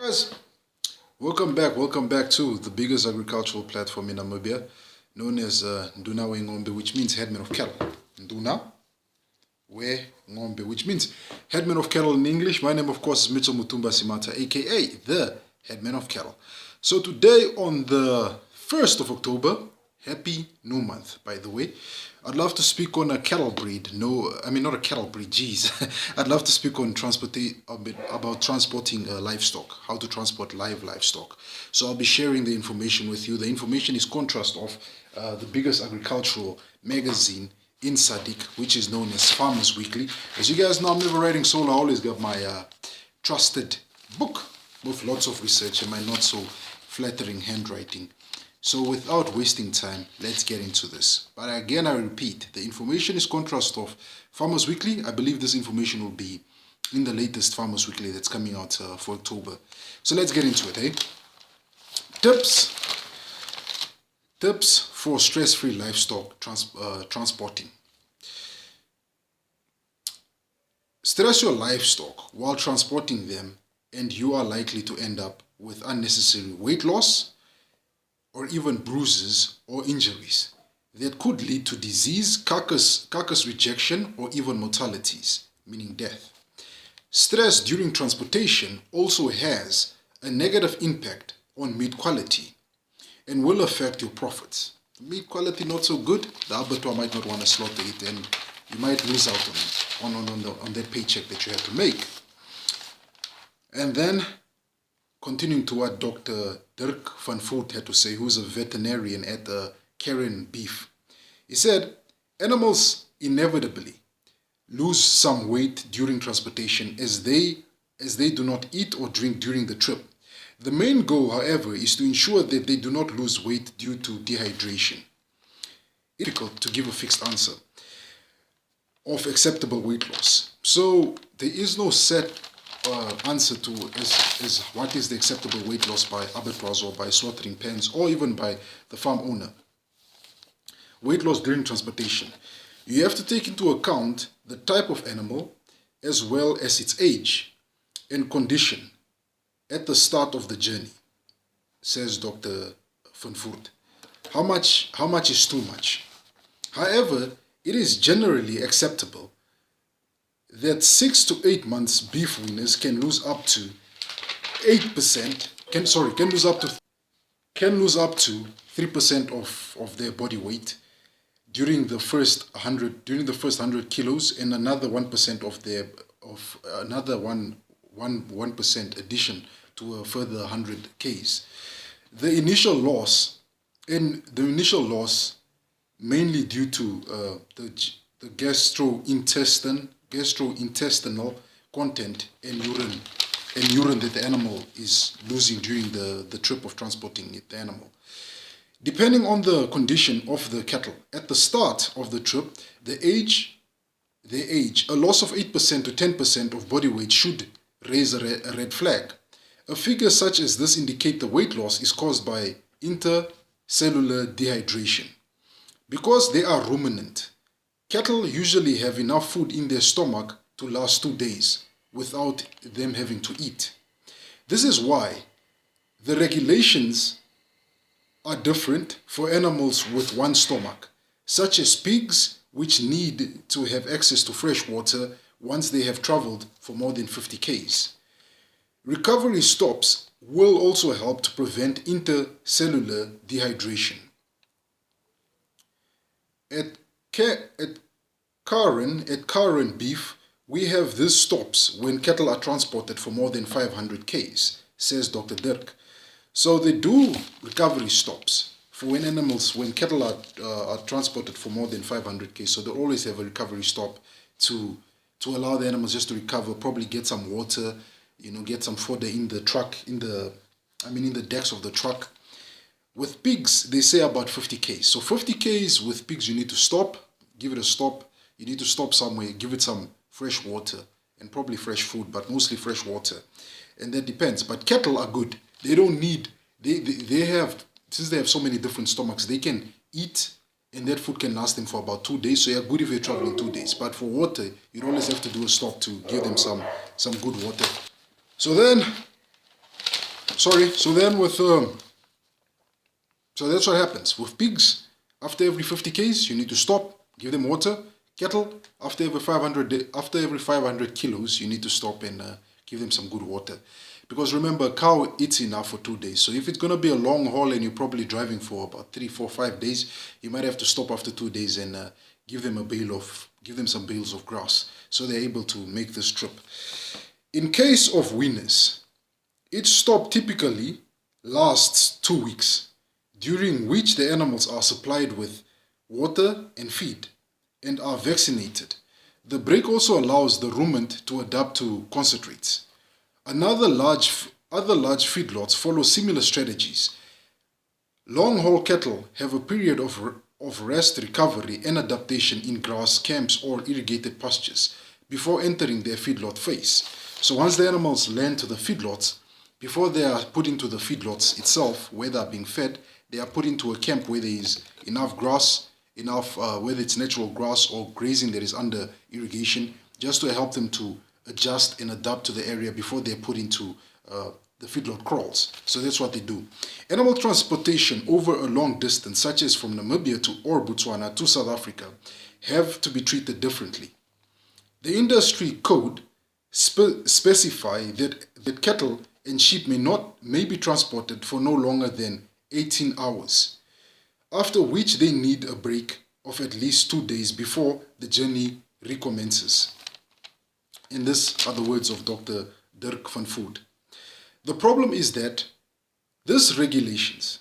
Guys, welcome back to the biggest agricultural platform in Namibia, known as Nduna we Ngombe, which means headman of cattle. Nduna we Ngombe, which means headman of cattle in English. My name, of course, is Mitchell Mutumba Simata, aka the headman of cattle. So today, on the 1st of October, happy new month, by the way. I'd love to speak on a cattle breed. Not a cattle breed, geez. I'd love to speak on about transporting livestock, how to transport livestock. So I'll be sharing the information with you. The information is contrast of the biggest agricultural magazine in SADC, which is known as Farmers Weekly. As you guys know, I'm never writing solo. I always got my trusted book with lots of research and my not so flattering handwriting. So without wasting time, let's get into this. But again, I repeat, the information is contrast of Farmers Weekly. I believe this information will be in the latest Farmers Weekly that's coming out for October. So let's get into it, eh? Tips for stress-free livestock transporting. Stress your livestock while transporting them and you are likely to end up with unnecessary weight loss, or even bruises or injuries that could lead to disease, carcass rejection, or even mortalities, meaning death. Stress during transportation also has a negative impact on meat quality and will affect your profits. Meat quality not so good, the abattoir might not want to slaughter it and you might lose out on that paycheck that you have to make. And then, continuing to what Dr. Dirk van Voort had to say, who's a veterinarian at Karen Beef. He said, animals inevitably lose some weight during transportation as they do not eat or drink during the trip. The main goal, however, is to ensure that they do not lose weight due to dehydration. It's difficult to give a fixed answer of acceptable weight loss. So there is no set answer to is what is the acceptable weight loss by abattoirs or by slaughtering pens or even by the farm owner. Weight loss during transportation. You have to take into account the type of animal as well as its age and condition at the start of the journey, says Dr. van Voort. How much is too much? However, it is generally acceptable that 6 to 8 months beef winners can lose up to 8%, can lose up to 3% of their body weight during the first 100 kilos, and another 1% another 1% addition to a further 100 Ks. The initial loss mainly due to the gastrointestinal content and urine that the animal is losing during the trip of transporting the animal. Depending on the condition of the cattle, at the start of the trip, their age, a loss of 8% to 10% of body weight should raise a red flag. A figure such as this indicates the weight loss is caused by intercellular dehydration. Because they are ruminant, cattle usually have enough food in their stomach to last 2 days without them having to eat. This is why the regulations are different for animals with one stomach, such as pigs, which need to have access to fresh water once they have traveled for more than 50 Ks. Recovery stops will also help to prevent intercellular dehydration. At Karen Beef, we have these stops when cattle are transported for more than 500 Ks, says Dr. Dirk. So they do recovery stops for when cattle are transported for more than 500 Ks. So they always have a recovery stop to allow the animals just to recover, probably get some water, get some fodder in the truck, in the decks of the truck. With pigs, they say about 50 Ks. So 50 Ks with pigs, you need to stop, give it a stop. You need to stop somewhere, give it some fresh water and probably fresh food, but mostly fresh water. And that depends. But cattle are good. They don't need, since they have so many different stomachs, they can eat and that food can last them for about 2 days. So you're good if you're traveling 2 days. But for water, you always have to do a stop to give them some good water. So then, Sorry. So then with so that's what happens with pigs. After every 50 k's, you need to stop, give them water. Cattle, after every 500 kilos, you need to stop and give them some good water. Because remember, a cow eats enough for 2 days. So if it's going to be a long haul and you're probably driving for about 3, 4, 5 days, you might have to stop after 2 days and give them some bales of grass so they're able to make this trip. In case of weaners, each stop typically lasts 2 weeks, during which the animals are supplied with water and feed and are vaccinated. The break also allows the rumen to adapt to concentrates. Other large feedlots follow similar strategies. Long-haul cattle have a period of rest, recovery, and adaptation in grass camps or irrigated pastures before entering their feedlot phase. So once the animals land to the feedlots, before they are put into the feedlots itself, where they are being fed, they are put into a camp where there is enough grass, whether it's natural grass or grazing that is under irrigation, just to help them to adjust and adapt to the area before they're put into the feedlot crawls. So that's what they do. Animal transportation over a long distance, such as from Namibia or Botswana to South Africa, have to be treated differently. The industry code specify that cattle and sheep may be transported for no longer than 18 hours, after which they need a break of at least 2 days before the journey recommences. And these are the words of Dr. Dirk van Voort. The problem is that this regulation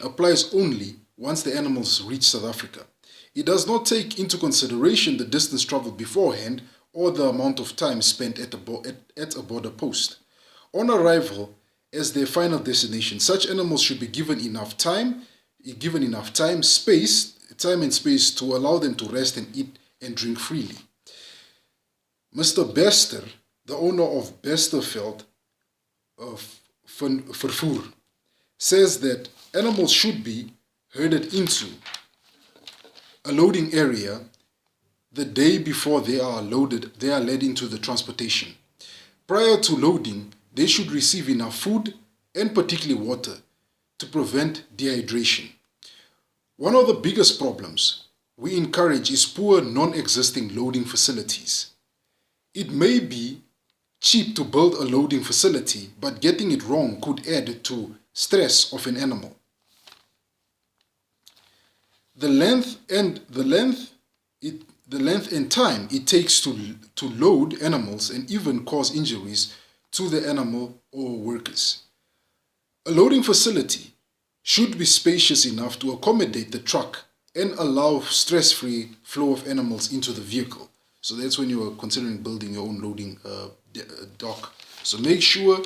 applies only once the animals reach South Africa. It does not take into consideration the distance traveled beforehand or the amount of time spent at a border post. On arrival as their final destination, such animals should be given enough time and space to allow them to rest and eat and drink freely. Mr. Bester, the owner of Besterveld Vervoer, says that animals should be herded into a loading area the day before they are led into the transportation. Prior to loading, they should receive enough food and particularly water to prevent dehydration. One of the biggest problems we encourage is poor non-existing loading facilities. It may be cheap to build a loading facility, but getting it wrong could add to stress of an animal. The length and time it takes to load animals and even cause injuries to the animal or workers. A loading facility should be spacious enough to accommodate the truck and allow stress-free flow of animals into the vehicle. So that's when you are considering building your own loading dock. So make sure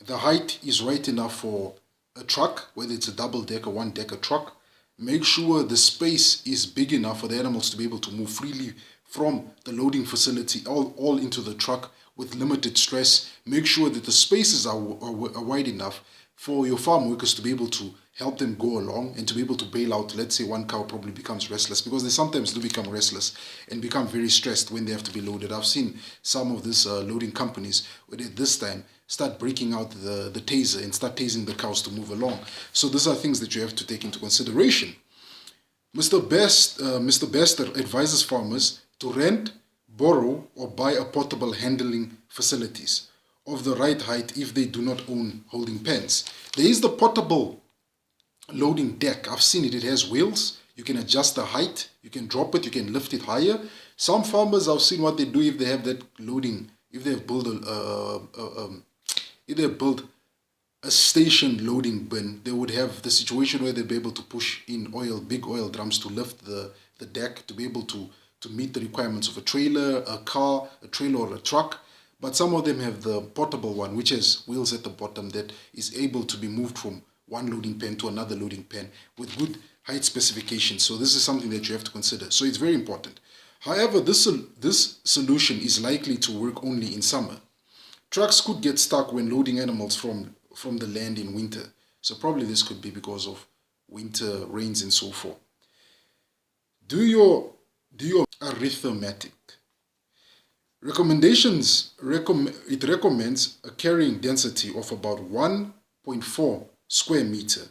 the height is right enough for a truck, whether it's a double-decker, one-decker truck. Make sure the space is big enough for the animals to be able to move freely from the loading facility all into the truck with limited stress. Make sure that the spaces are wide enough for your farm workers to be able to help them go along and to be able to bail out. Let's say one cow probably becomes restless, because they sometimes do become restless and become very stressed when they have to be loaded. I've seen some of these loading companies where they this time start breaking out the taser and start tasing the cows to move along. So these are things that you have to take into consideration. Mr. Bester advises farmers to rent, borrow, or buy a portable handling facilities of the right height if they do not own holding pens. There is the portable loading deck. I've seen it. It has wheels. You can adjust the height. You can drop it. You can lift it higher. Some farmers, I've seen what they do if they have that loading. If they have built a station loading bin, they would have the situation where they'd be able to push in big oil drums to lift the deck to be able to meet the requirements of a trailer, a car, a trailer, or a truck. But some of them have the portable one, which has wheels at the bottom that is able to be moved from one loading pen to another loading pen with good height specifications. So this is something that you have to consider. So it's very important. However, this solution is likely to work only in summer. Trucks could get stuck when loading animals from the land in winter. So probably this could be because of winter rains and so forth. Do your arithmetic. It recommends a carrying density of about 1.4 square meter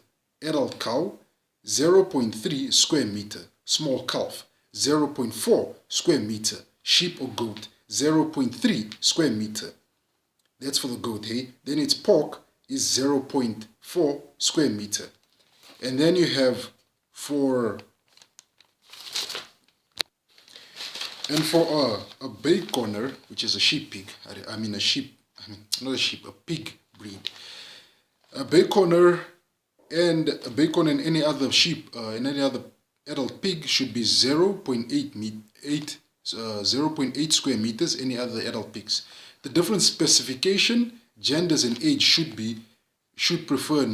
adult cow, 0.3 square meter small calf, 0.4 square meter sheep or goat, 0.3 square meter. That's for the goat, hey? Then its pork is 0.4 square meter. And then you have for a baconer, which is a sheep pig, a pig breed. A baconer and any other sheep and any other adult pig should be 0.8 square meters, any other adult pigs. The different specification, genders and age should be preferred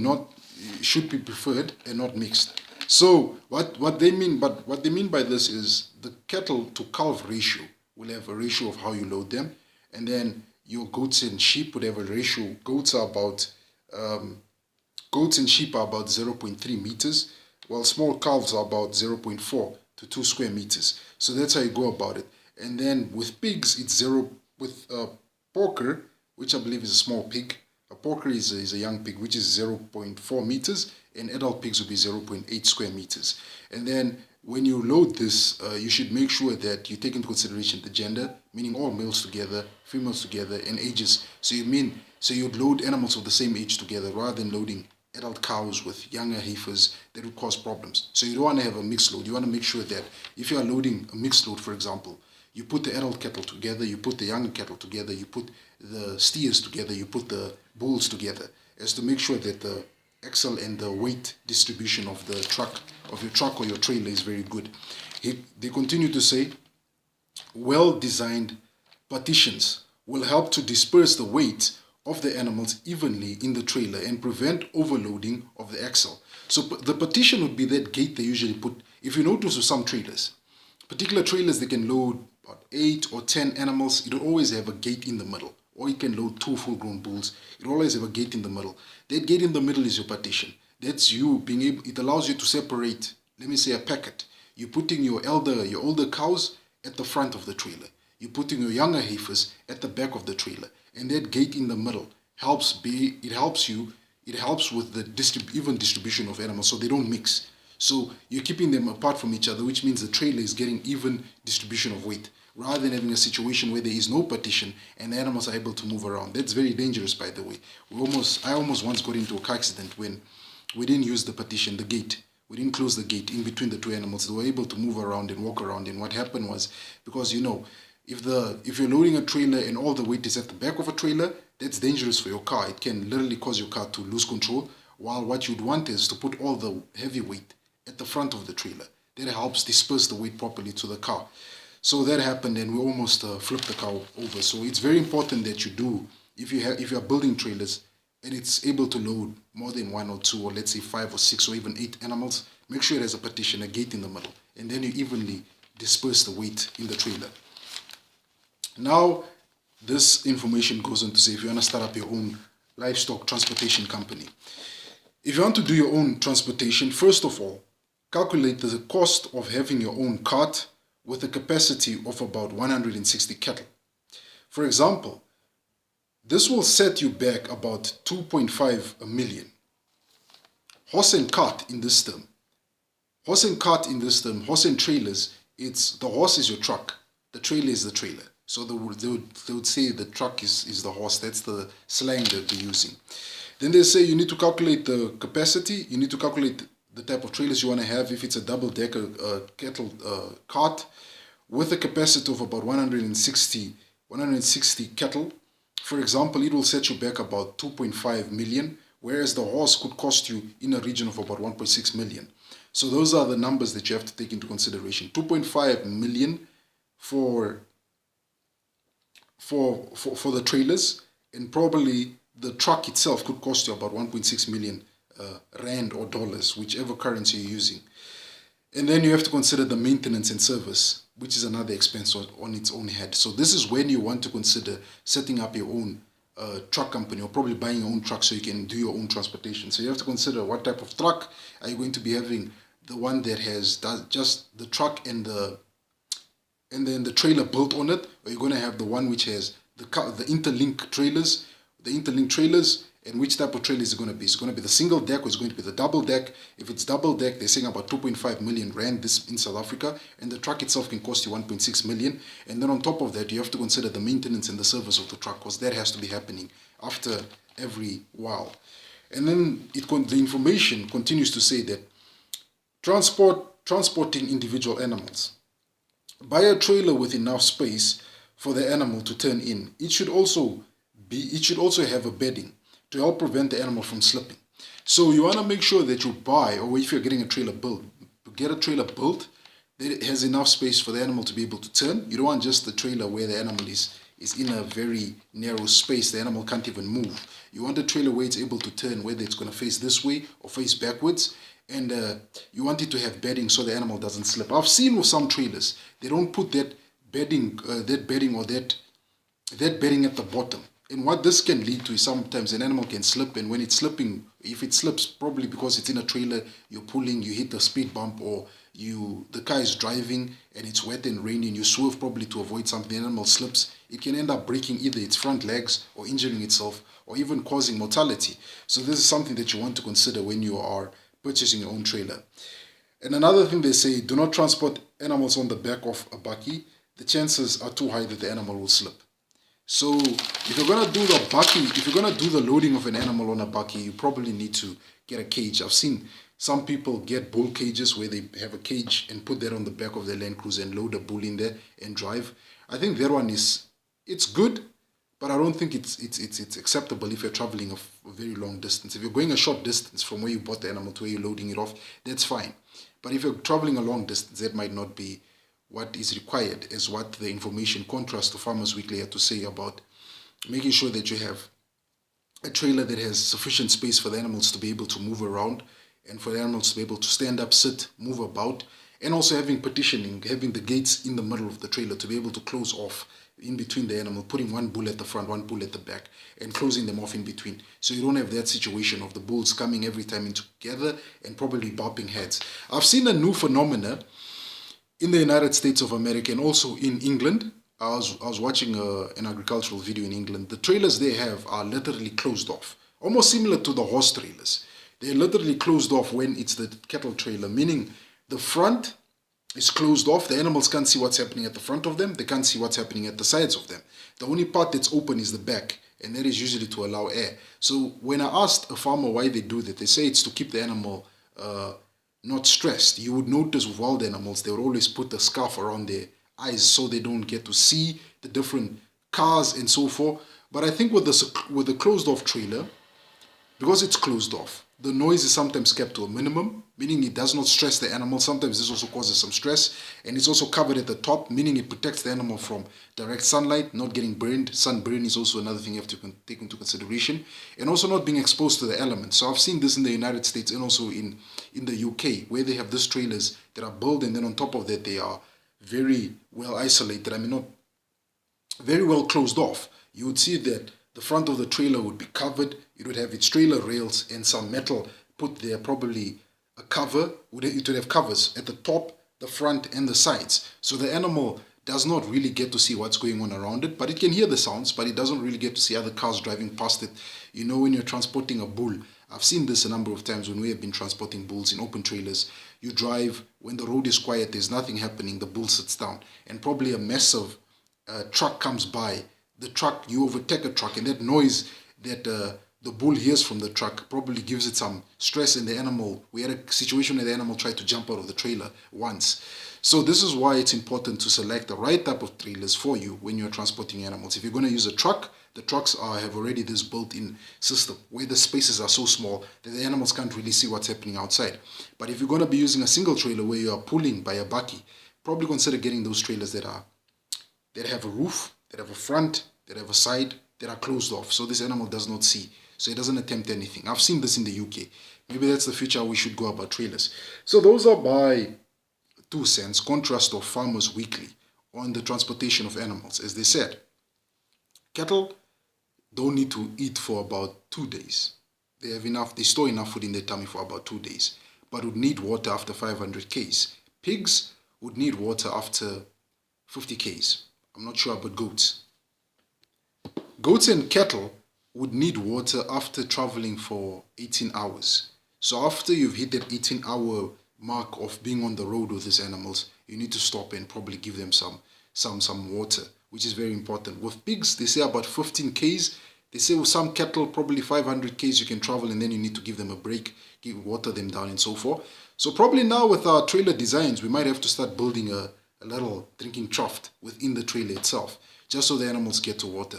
and not mixed. So what they mean by this is the cattle to calf ratio will have a ratio of how you load them, and then your goats and sheep would have a ratio. Goats and sheep are about 0.3 meters, while small calves are about 0.4 to 2 square meters. So that's how you go about it. And then with pigs, it's porker, which I believe is a small pig. A porker is a young pig, which is 0.4 meters, and adult pigs will be 0.8 square meters. And then when you load this, you should make sure that you take into consideration the gender, meaning all males together, females together, and ages. So you'd load animals of the same age together rather than loading adult cows with younger heifers that would cause problems. So you don't want to have a mixed load. You want to make sure that if you are loading a mixed load, for example, you put the adult cattle together, you put the younger cattle together, you put the steers together, you put the bulls together, as to make sure that the axle and the weight distribution of your truck or your trailer is very good. They continue to say, well-designed partitions will help to disperse the weight of the animals evenly in the trailer and prevent overloading of the axle. So the partition would be that gate they usually put. If you notice with some trailers, particular trailers, they can load about 8 or 10 animals. It will always have a gate in the middle. Or you can load 2 full-grown bulls. It will always have a gate in the middle. That gate in the middle is your partition. That's you being able, it allows you to separate, let me say, a packet. You're putting your older cows at the front of the trailer. You're putting your younger heifers at the back of the trailer. And that gate in the middle helps with the even distribution of animals so they don't mix. So you're keeping them apart from each other, which means the trailer is getting even distribution of weight, rather than having a situation where there is no partition and the animals are able to move around. That's very dangerous, by the way. I almost once got into a car accident when we didn't use the partition, the gate. We didn't close the gate in between the two animals. They were able to move around and walk around. And what happened was, because if you're loading a trailer and all the weight is at the back of a trailer, that's dangerous for your car. It can literally cause your car to lose control, while what you'd want is to put all the heavy weight at the front of the trailer. That helps disperse the weight properly to the car. So that happened and we almost flipped the car over. So it's very important that you do, if you are building trailers and it's able to load more than 1 or 2 or let's say 5 or 6 or even 8 animals, make sure it has a partition, a gate in the middle, and then you evenly disperse the weight in the trailer. Now, this information goes on to say if you want to start up your own livestock transportation company. If you want to do your own transportation, first of all, calculate the cost of having your own cart with a capacity of about 160 cattle. For example, this will set you back about 2.5 million. Horse and cart in this term. Horse and trailers, the horse is your truck, the trailer is the trailer. So they would say the truck is the horse. That's the slang that they're using. Then they say you need to calculate the capacity. You need to calculate the type of trailers you want to have. If it's a double-decker cattle cart with a capacity of about 160 cattle, for example, it will set you back about 2.5 million, whereas the horse could cost you in a region of about 1.6 million. So those are the numbers that you have to take into consideration. 2.5 million for the trailers, and probably the truck itself could cost you about 1.6 million rand or dollars, whichever currency you're using. And then you have to consider the maintenance and service, which is another expense on its own head. So this is when you want to consider setting up your own truck company, or probably buying your own truck so you can do your own transportation. So you have to consider what type of truck are you going to be having. The one that has just the truck and the and then the trailer built on it, or you're going to have the one which has the interlink trailers, and which type of trailer is it going to be? Is it going to be the single deck, or is it going to be the double deck? If it's double deck, they're saying about 2.5 million rand this in South Africa, and the truck itself can cost you 1.6 million. And then on top of that, you have to consider the maintenance and the service of the truck, because that has to be happening after every while. And then the information continues to say that transporting individual animals. Buy a trailer with enough space for the animal to turn in. It should also have a bedding to help prevent the animal from slipping. So you want to make sure that you buy, or if you're getting a trailer built, get a trailer built that has enough space for the animal to be able to turn. You don't want just the trailer where the animal is in a very narrow space, the animal can't even move. You want a trailer where it's able to turn, whether it's going to face this way or face backwards, and you want it to have bedding so the animal doesn't slip. I've seen with some trailers, they don't put that bedding at the bottom. And what this can lead to is sometimes an animal can slip, and when it's slipping, if it slips, probably because it's in a trailer, you're pulling, you hit a speed bump, or the car is driving and it's wet and rainy and you swerve probably to avoid something, the animal slips, it can end up breaking either its front legs or injuring itself or even causing mortality. So this is something that you want to consider when you are purchasing your own trailer. And another thing they say, do not transport animals on the back of a bakkie. The chances are too high that the animal will slip. So if you're going to do the bakkie, if you're going to do the loading of an animal on a bakkie, you probably need to get a cage. I've seen some people get bull cages where they have a cage and put that on the back of their Land Cruiser and load a bull in there and drive. I think that one it's good, but I don't think it's acceptable if you're traveling a very long distance. If you're going a short distance from where you bought the animal to where you're loading it off, that's fine. But if you're traveling a long distance, that might not be what is required, as what the information contrast to Farmers Weekly had to say about making sure that you have a trailer that has sufficient space for the animals to be able to move around and for the animals to be able to stand up, sit, move about, and also having partitioning, having the gates in the middle of the trailer to be able to close off in between the animal, putting one bull at the front, one bull at the back, and closing them off in between. So you don't have that situation of the bulls coming every time in together and probably bumping heads. I've seen a new phenomena in the United States of America and also in England. I was watching an agricultural video in England. The trailers they have are literally closed off, almost similar to the horse trailers. They're literally closed off when it's the cattle trailer, meaning the front is closed off. The animals can't see what's happening at the front of them. They can't see what's happening at the sides of them. The only part that's open is the back, and that is usually to allow air. So when I asked a farmer why they do that, they say it's to keep the animal not stressed. You would notice with wild animals, they would always put a scarf around their eyes so they don't get to see the different cars and so forth. But I think with the closed off trailer, because it's closed off, the noise is sometimes kept to a minimum, meaning it does not stress the animal. Sometimes this also causes some stress, and it's also covered at the top, meaning it protects the animal from direct sunlight, not getting burned. Sunburn is also another thing you have to take into consideration, and also not being exposed to the elements. So I've seen this in the United States and also in the UK, where they have these trailers that are built, and then on top of that, they are very well isolated. I mean, not very well closed off. You would see that the front of the trailer would be covered. It would have its trailer rails and some metal put there, probably a cover. It would have covers at the top, the front, and the sides. So the animal does not really get to see what's going on around it, but it can hear the sounds, but it doesn't really get to see other cars driving past it. You know, when you're transporting a bull, I've seen this a number of times when we have been transporting bulls in open trailers. You drive, when the road is quiet, there's nothing happening, the bull sits down, and probably a massive truck comes by. The truck, you overtake a truck, and that noise that the bull hears from the truck probably gives it some stress in the animal. We had a situation where the animal tried to jump out of the trailer once. So this is why it's important to select the right type of trailers for you when you're transporting animals. If you're going to use a truck, the trucks have already this built-in system where the spaces are so small that the animals can't really see what's happening outside. But if you're going to be using a single trailer where you are pulling by a bakkie, probably consider getting those trailers that have a roof, that have a front, that have a side, that are closed off, so this animal does not see, so it doesn't attempt anything. I've seen this in the UK. Maybe that's the future we should go about trailers. So those are my 2 cents, contrast of Farmers Weekly on the transportation of animals. As they said, cattle don't need to eat for about 2 days. They have enough, they store enough food in their tummy for about 2 days, but would need water after 500 Ks. Pigs would need water after 50 Ks. I'm not sure about goats. Goats and cattle would need water after traveling for 18 hours. So after you've hit that 18-hour mark of being on the road with these animals, you need to stop and probably give them some water, which is very important. With pigs, they say about 15 Ks. They say with some cattle, probably 500 Ks you can travel, and then you need to give them a break, water them down and so forth. So probably now with our trailer designs, we might have to start building a little drinking trough within the trailer itself, just so the animals get to water.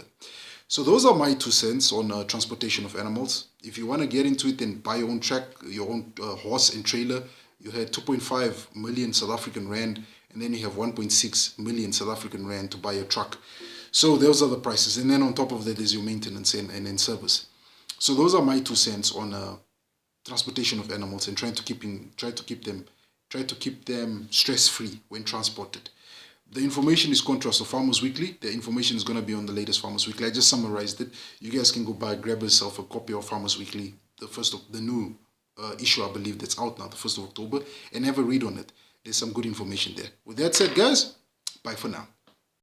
So those are my 2 cents on transportation of animals. If you want to get into it, then buy your own track, your own horse and trailer. You had 2.5 million South African rand, and then you have 1.6 million South African rand to buy a truck. So those are the prices, and then on top of that is your maintenance and service. So those are my 2 cents on transportation of animals and try to keep them stress-free when transported. The information is contrast of Farmers Weekly. The information is going to be on the latest Farmers Weekly. I just summarized it. You guys can go grab yourself a copy of Farmers Weekly, the new issue, I believe, that's out now, the 1st of October, and have a read on it. There's some good information there. With that said, guys, bye for now.